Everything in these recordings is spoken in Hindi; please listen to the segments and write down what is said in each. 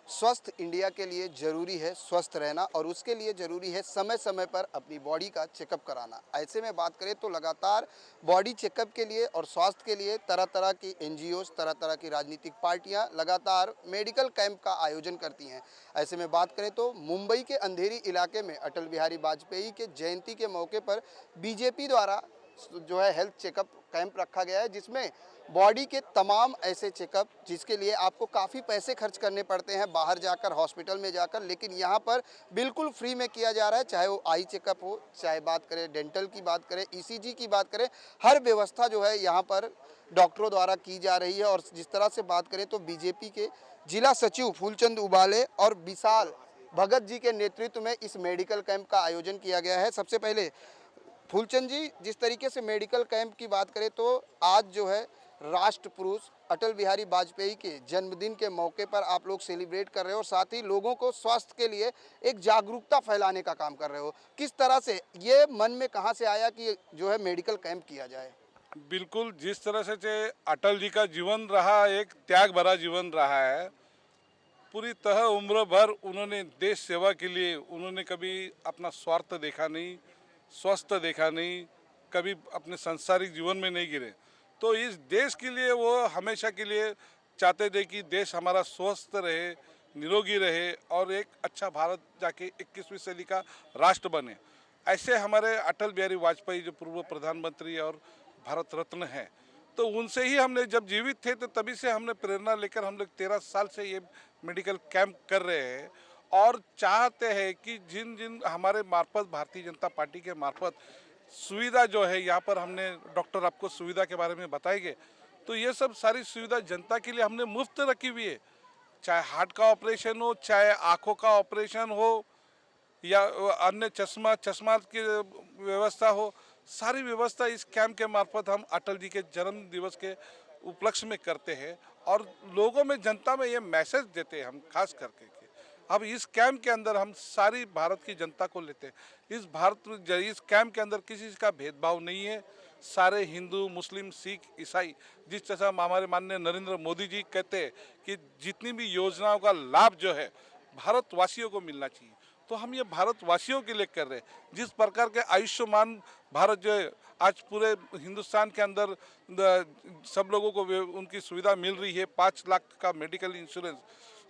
स्वस्थ इंडिया के लिए ज़रूरी है स्वस्थ रहना और उसके लिए ज़रूरी है समय समय पर अपनी बॉडी का चेकअप कराना। ऐसे में बात करें तो लगातार बॉडी चेकअप के लिए और स्वास्थ्य के लिए तरह तरह की एनजीओज़, तरह तरह की राजनीतिक पार्टियां लगातार मेडिकल कैंप का आयोजन करती हैं। ऐसे में बात करें तो मुंबई के अंधेरी इलाके में अटल बिहारी वाजपेयी के जयंती के मौके पर बीजेपी द्वारा जो है हेल्थ चेकअप कैंप रखा गया है, जिसमें बॉडी के तमाम ऐसे चेकअप जिसके लिए आपको काफ़ी पैसे खर्च करने पड़ते हैं बाहर जाकर, हॉस्पिटल में जाकर, लेकिन यहाँ पर बिल्कुल फ्री में किया जा रहा है। चाहे वो आई चेकअप हो, चाहे बात करें डेंटल की, बात करें ईसीजी की, बात करें, हर व्यवस्था जो है यहाँ पर डॉक्टरों द्वारा की जा रही है। और जिस तरह से बात करें तो बीजेपी के जिला सचिव फूलचंद उबाले और विशाल भगत जी के नेतृत्व में इस मेडिकल कैंप का आयोजन किया गया है। सबसे पहले फूलचंद जी, जिस तरीके से मेडिकल कैंप की बात करें तो आज जो है राष्ट्र पुरुष अटल बिहारी वाजपेयी के जन्मदिन के मौके पर आप लोग सेलिब्रेट कर रहे हो और साथ ही लोगों को स्वास्थ्य के लिए एक जागरूकता फैलाने का काम कर रहे हो। किस तरह से ये मन में कहाँ से आया कि जो है मेडिकल कैंप किया जाए? बिल्कुल, जिस तरह से अटल जी का जीवन रहा, एक त्याग भरा जीवन रहा है। पूरी तरह उम्र भर उन्होंने देश सेवा के लिए, उन्होंने कभी अपना स्वार्थ देखा नहीं, स्वस्थ देखा नहीं, कभी अपने सांसारिक जीवन में नहीं गिरे। तो इस देश के लिए वो हमेशा के लिए चाहते थे कि देश हमारा स्वस्थ रहे, निरोगी रहे और एक अच्छा भारत जाके 21वीं सदी का राष्ट्र बने। ऐसे हमारे अटल बिहारी वाजपेयी जो पूर्व प्रधानमंत्री और भारत रत्न हैं, तो उनसे ही हमने जब जीवित थे तो तभी से हमने प्रेरणा लेकर हम लोग 13 साल से ये मेडिकल कैंप कर रहे हैं और चाहते हैं कि जिन जिन हमारे मार्फत, भारतीय जनता पार्टी के मार्फत सुविधा जो है यहाँ पर, हमने डॉक्टर आपको सुविधा के बारे में बताएंगे, तो ये सब सारी सुविधा जनता के लिए हमने मुफ्त रखी हुई है। चाहे हार्ट का ऑपरेशन हो, चाहे आँखों का ऑपरेशन हो या अन्य चश्मा की व्यवस्था हो, सारी व्यवस्था इस कैंप के मार्फत हम अटल जी के जन्म दिवस के उपलक्ष्य में करते हैं और लोगों में, जनता में ये मैसेज देते हैं हम खास करके कि अब इस कैंप के अंदर हम सारी भारत की जनता को लेते हैं। इस कैंप के अंदर किसी का भेदभाव नहीं है। सारे हिंदू, मुस्लिम, सिख, ईसाई, जिस तरह हमारे माननीय नरेंद्र मोदी जी कहते हैं कि जितनी भी योजनाओं का लाभ जो है भारतवासियों को मिलना चाहिए, तो हम ये भारतवासियों के लिए कर रहे हैं। जिस प्रकार के आयुष्मान भारत जो है आज पूरे हिंदुस्तान के अंदर सब लोगों को उनकी सुविधा मिल रही है, 5 लाख का मेडिकल इंश्योरेंस,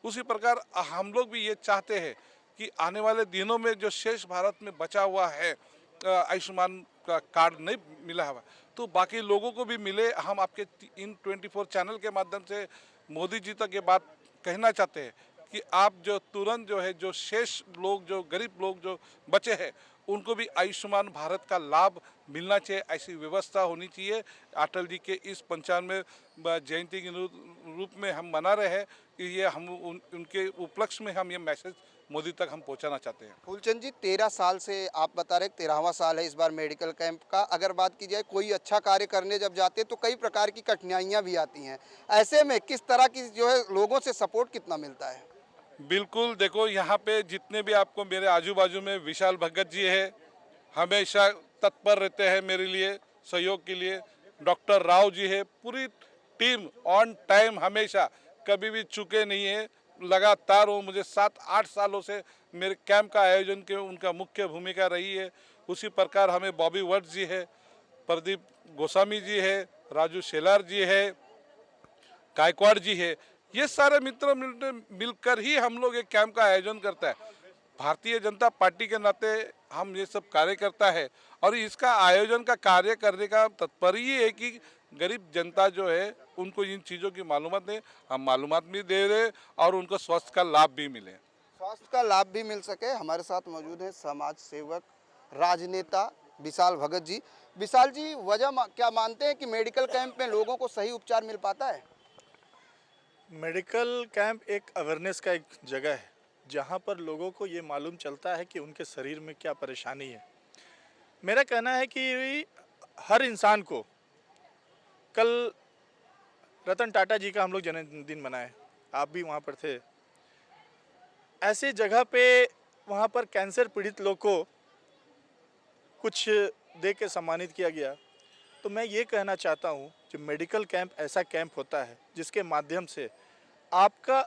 उसी प्रकार हम लोग भी ये चाहते हैं कि आने वाले दिनों में जो शेष भारत में बचा हुआ है आयुष्मान का कार्ड नहीं मिला हुआ, तो बाकी लोगों को भी मिले। हम आपके इन 24 चैनल के माध्यम से मोदी जी तक ये बात कहना चाहते हैं कि आप जो तुरंत जो है, जो शेष लोग, जो गरीब लोग जो बचे हैं, उनको भी आयुष्मान भारत का लाभ मिलना चाहिए। ऐसी व्यवस्था होनी चाहिए। अटल जी के इस 95वें जयंती के रूप में हम मना रहे हैं कि ये हम उनके उपलक्ष्य में हम ये मैसेज मोदी तक हम पहुंचाना चाहते हैं। फूलचंद जी, 13 साल से आप बता रहे 13वां साल है इस बार मेडिकल कैंप का। अगर बात की जाए कोई अच्छा कार्य करने जब जाते हैं तो कई प्रकार की कठिनाइयां भी आती हैं, ऐसे में किस तरह की जो है लोगों से सपोर्ट कितना मिलता है? बिल्कुल, देखो यहाँ पे जितने भी आपको मेरे आजू बाजू में विशाल भगत जी है, हमेशा तत्पर रहते हैं मेरे लिए सहयोग के लिए। डॉक्टर राव जी है, पूरी टीम ऑन टाइम, हमेशा कभी भी चूके नहीं है। लगातार वो मुझे 7-8 सालों से मेरे कैंप का आयोजन के उनका मुख्य भूमिका रही है। उसी प्रकार हमें बॉबी वट्स जी है, प्रदीप गोस्वामी जी है, राजू शेलार जी है, गायकवाड़ जी है। ये सारे मित्र मिलकर ही हम लोग एक कैंप का आयोजन करता है। भारतीय जनता पार्टी के नाते हम ये सब कार्य करता है और इसका आयोजन का कार्य करने का तात्पर्य ये है कि गरीब जनता जो है उनको इन चीज़ों की मालूमात है, हम मालूमात भी दे रहे और उनको स्वास्थ्य का लाभ भी मिले। स्वास्थ्य का लाभ भी मिल सके। हमारे साथ मौजूद है समाज सेवक, राजनेता विशाल भगत जी। विशाल जी, क्या मानते हैं कि मेडिकल कैंप में लोगों को सही उपचार मिल पाता है? मेडिकल कैंप एक अवेयरनेस का एक जगह है जहाँ पर लोगों को ये मालूम चलता है कि उनके शरीर में क्या परेशानी है। मेरा कहना है कि हर इंसान को, कल रतन टाटा जी का हम लोग जन्मदिन मनाए, आप भी वहाँ पर थे। ऐसे जगह पे वहाँ पर कैंसर पीड़ित लोग को कुछ दे के सम्मानित किया गया। तो मैं ये कहना चाहता हूँ, जो मेडिकल कैंप ऐसा कैंप होता है जिसके माध्यम से आपका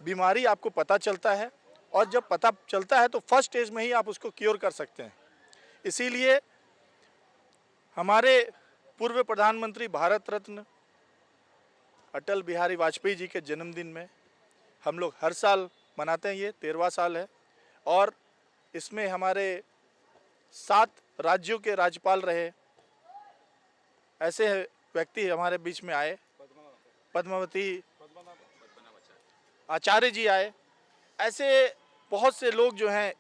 बीमारी आपको पता चलता है, और जब पता चलता है तो फर्स्ट स्टेज में ही आप उसको क्योर कर सकते हैं। इसीलिए हमारे पूर्व प्रधानमंत्री भारत रत्न अटल बिहारी वाजपेयी जी के जन्मदिन में हम लोग हर साल मनाते हैं, ये 13वां साल है। और इसमें हमारे 7 राज्यों के राज्यपाल रहे ऐसे व्यक्ति हमारे बीच में आए, पद्मावती आचार्य जी आए, ऐसे बहुत से लोग जो हैं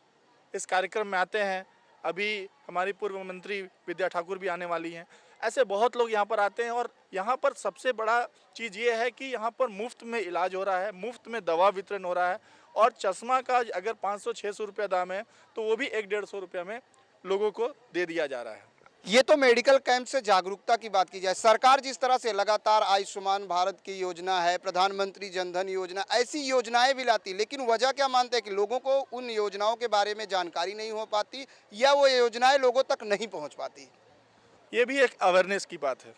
इस कार्यक्रम में आते हैं। अभी हमारी पूर्व मंत्री विद्या ठाकुर भी आने वाली हैं। ऐसे बहुत लोग यहाँ पर आते हैं, और यहाँ पर सबसे बड़ा चीज़ ये है कि यहाँ पर मुफ्त में इलाज हो रहा है, मुफ्त में दवा वितरण हो रहा है, और चश्मा का अगर 500-600 रुपया दाम है तो वो भी 100-150 रुपया में लोगों को दे दिया जा रहा है। ये तो मेडिकल कैंप से जागरूकता की बात की जाए, सरकार जिस तरह से लगातार आयुष्मान भारत की योजना है, प्रधानमंत्री जनधन योजना, ऐसी योजनाएं भी लाती, लेकिन वजह क्या मानते हैं कि लोगों को उन योजनाओं के बारे में जानकारी नहीं हो पाती, या वो योजनाएं लोगों तक नहीं पहुंच पाती। ये भी एक अवेयरनेस की बात है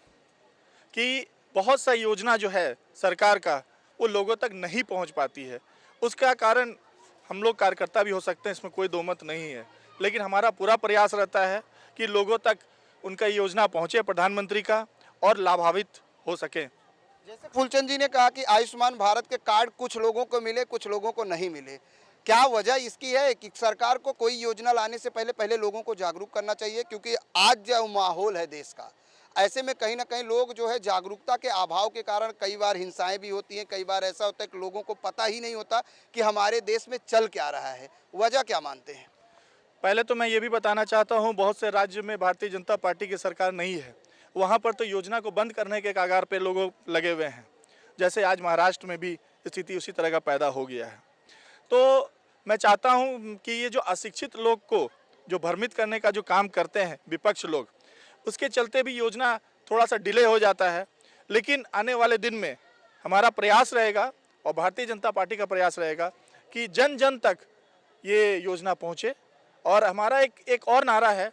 कि बहुत सा योजना जो है सरकार का वो लोगों तक नहीं पहुंच पाती है। उसका कारण हम लोग कार्यकर्ता भी हो सकते हैं, इसमें कोई दो मत नहीं है, लेकिन हमारा पूरा प्रयास रहता है कि लोगों तक उनका योजना पहुंचे प्रधानमंत्री का, और लाभान्वित हो सके। जैसे फूलचंद जी ने कहा कि आयुष्मान भारत के कार्ड कुछ लोगों को मिले, कुछ लोगों को नहीं मिले, क्या वजह इसकी है कि सरकार को कोई योजना लाने से पहले लोगों को जागरूक करना चाहिए? क्योंकि आज जो माहौल है देश का, ऐसे में कहीं ना कहीं लोग जो है जागरूकता के अभाव के कारण कई बार हिंसाएं भी होती हैं, कई बार ऐसा होता है कि लोगों को पता ही नहीं होता कि हमारे देश में चल क्या रहा है। वजह क्या मानते हैं? पहले तो मैं ये भी बताना चाहता हूँ, बहुत से राज्य में भारतीय जनता पार्टी की सरकार नहीं है, वहाँ पर तो योजना को बंद करने के कगार पे लोग लगे हुए हैं। जैसे आज महाराष्ट्र में भी स्थिति उसी तरह का पैदा हो गया है। तो मैं चाहता हूँ कि ये जो अशिक्षित लोग को जो भ्रमित करने का जो काम करते हैं विपक्ष लोग, उसके चलते भी योजना थोड़ा सा डिले हो जाता है। लेकिन आने वाले दिन में हमारा प्रयास रहेगा, और भारतीय जनता पार्टी का प्रयास रहेगा कि जन जन तक ये योजना पहुँचे। और हमारा एक और नारा है,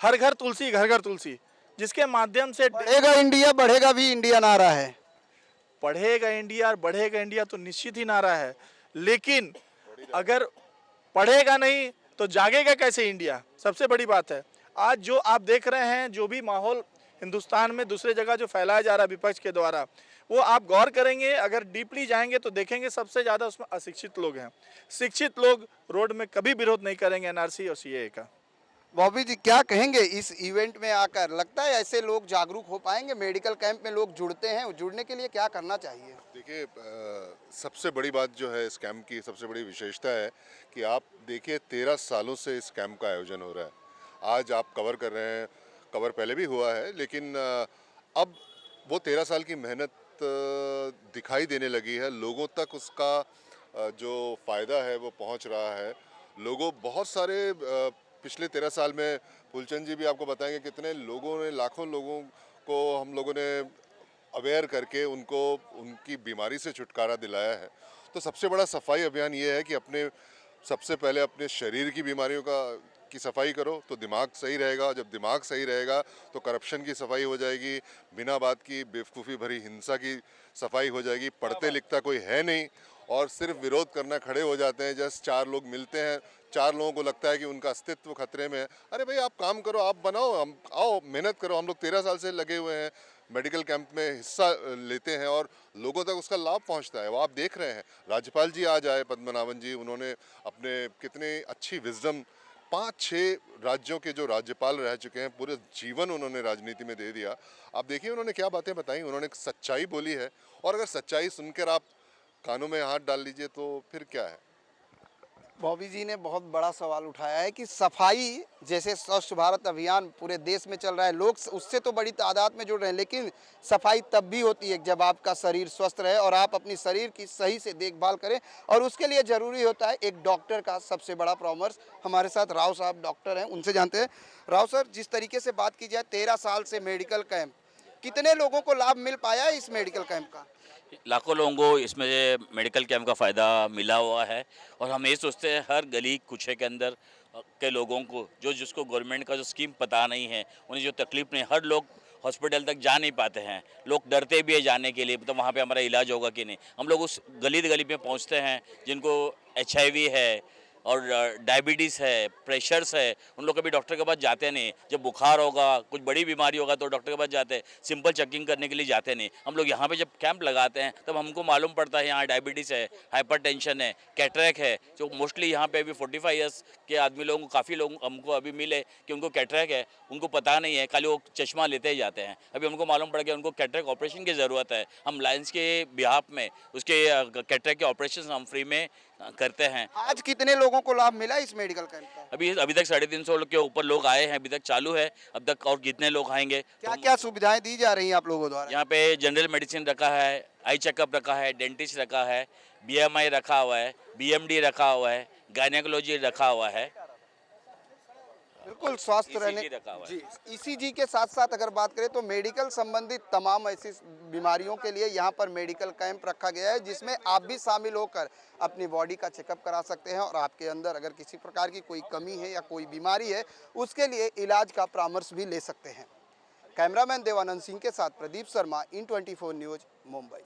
हर घर तुलसी घर घर तुलसी, जिसके माध्यम से बढ़ेगा इंडिया, बढ़ेगा भी इंडिया नारा है। पढ़ेगा इंडिया और बढ़ेगा इंडिया तो निश्चित ही नारा है, लेकिन अगर पढ़ेगा नहीं तो जागेगा कैसे इंडिया? सबसे बड़ी बात है। आज जो आप देख रहे हैं, जो भी माहौल हिंदुस्तान में दूसरे जगह जो फैलाया जा रहा है विपक्ष के द्वारा, वो आप गौर करेंगे, अगर डीपली जाएंगे तो देखेंगे सबसे ज़्यादा उसमें अशिक्षित लोग हैं। शिक्षित लोग रोड में कभी विरोध नहीं करेंगे एनआरसी और सीएए का। बॉबी जी क्या कहेंगे इस इवेंट में आकर? लगता है ऐसे लोग जागरूक हो पाएंगे? मेडिकल कैंप में लोग जुड़ते हैं, जुड़ने के लिए क्या करना चाहिए? देखिए, सबसे बड़ी बात जो है इस कैंप की, सबसे बड़ी विशेषता है कि आप देखिए 13 सालों से इस कैंप का आयोजन हो रहा है। आज आप कवर कर रहे हैं, कवर पहले भी हुआ है, लेकिन अब वो 13 साल की मेहनत दिखाई देने लगी है। लोगों तक उसका जो फ़ायदा है वो पहुंच रहा है। लोगों बहुत सारे पिछले 13 साल में फूलचंद जी भी आपको बताएंगे कितने लोगों ने, लाखों लोगों को हम लोगों ने अवेयर करके उनको उनकी बीमारी से छुटकारा दिलाया है। तो सबसे बड़ा सफाई अभियान ये है कि सबसे पहले अपने शरीर की बीमारियों की सफाई करो तो दिमाग सही रहेगा। जब दिमाग सही रहेगा तो करप्शन की सफाई हो जाएगी, बिना बात की बेवकूफ़ी भरी हिंसा की सफाई हो जाएगी। पढ़ते लिखता कोई है नहीं और सिर्फ विरोध करना खड़े हो जाते हैं। जस्ट 4 लोग मिलते हैं, 4 लोगों को लगता है कि उनका अस्तित्व खतरे में है। अरे भाई, आप काम करो, आप बनाओ, हम आओ, मेहनत करो। हम लोग 13 साल से लगे हुए हैं, मेडिकल कैंप में हिस्सा लेते हैं और लोगों तक उसका लाभ पहुंचता है। वो आप देख रहे हैं। राज्यपाल जी आज आए, पद्मनाभन जी, उन्होंने अपने कितने अच्छी विजडम 5-6 राज्यों के जो राज्यपाल रह चुके हैं, पूरे जीवन उन्होंने राजनीति में दे दिया। आप देखिए उन्होंने क्या बातें बताई। उन्होंने सच्चाई बोली है, और अगर सच्चाई सुनकर आप कानों में हाथ डाल लीजिए तो फिर क्या है। बॉबी जी ने बहुत बड़ा सवाल उठाया है कि सफाई, जैसे स्वच्छ भारत अभियान पूरे देश में चल रहा है, लोग उससे तो बड़ी तादाद में जुड़ रहे हैं, लेकिन सफाई तब भी होती है जब आपका शरीर स्वस्थ रहे और आप अपनी शरीर की सही से देखभाल करें। और उसके लिए ज़रूरी होता है एक डॉक्टर का सबसे बड़ा परामर्श। हमारे साथ राव साहब डॉक्टर हैं, उनसे जानते हैं। राव सर, जिस तरीके से बात की जाए 13 साल से मेडिकल कैंप, कितने लोगों को लाभ मिल पाया है इस मेडिकल कैंप का? लाखों लोगों को इसमें मेडिकल कैंप का फ़ायदा मिला हुआ है। और हम ये सोचते हैं हर गली कूचे के अंदर के लोगों को, जिसको गवर्नमेंट का जो स्कीम पता नहीं है, उन्हें जो तकलीफ नहीं, हॉस्पिटल तक जा नहीं पाते हैं, लोग डरते भी है जाने के लिए, मतलब वहाँ पे हमारा इलाज होगा कि नहीं। हम लोग उस गली गली में पहुँचते हैं जिनको HIV है और डायबिटीज़ है, प्रेशर्स है, उन लोग कभी डॉक्टर के पास जाते नहीं। जब बुखार होगा, कुछ बड़ी बीमारी होगा तो डॉक्टर के पास जाते हैं, सिंपल चेकिंग करने के लिए जाते नहीं। हम लोग यहाँ पे जब कैंप लगाते हैं तब हमको मालूम पड़ता है यहाँ डायबिटीज़ है, हाइपरटेंशन है, कैटरैक्ट है, जो मोस्टली यहाँ पे अभी 45 ईयर्स के आदमी लोगों को, काफ़ी लोग हमको अभी मिले कि उनको कैटरैक्ट है, उनको पता नहीं है, खाली वो चश्मा लेते ही जाते हैं। अभी हमको मालूम पड़ गया उनको कैटरैक्ट ऑपरेशन की ज़रूरत है। हम लायंस के बिहाफ में उसके कैटरैक्ट के ऑपरेशन हम फ्री में करते हैं। आज कितने लोगों को लाभ मिला इस मेडिकल कैंप का? अभी तक 350 के ऊपर लोग आए हैं, अभी तक चालू है, अब तक और कितने लोग आएंगे। क्या क्या सुविधाएं दी जा रही हैं आप लोगों द्वारा? यहाँ पे जनरल मेडिसिन रखा है, आई चेकअप रखा है, डेंटिस्ट रखा है, BMI रखा हुआ है, BMD रखा हुआ है, गायनेकोलॉजी रखा हुआ है, बिल्कुल स्वास्थ्य रहने ECG रखा हुआ है। जी, ECG के साथ साथ अगर बात करें तो मेडिकल संबंधित तमाम ऐसी बीमारियों के लिए यहाँ पर मेडिकल कैंप रखा गया है, जिसमें आप भी शामिल होकर अपनी बॉडी का चेकअप करा सकते हैं और आपके अंदर अगर किसी प्रकार की कोई कमी है या कोई बीमारी है उसके लिए इलाज का परामर्श भी ले सकते हैं। कैमरामैन देवानंद सिंह के साथ प्रदीप शर्मा, IN24 न्यूज़, मुंबई।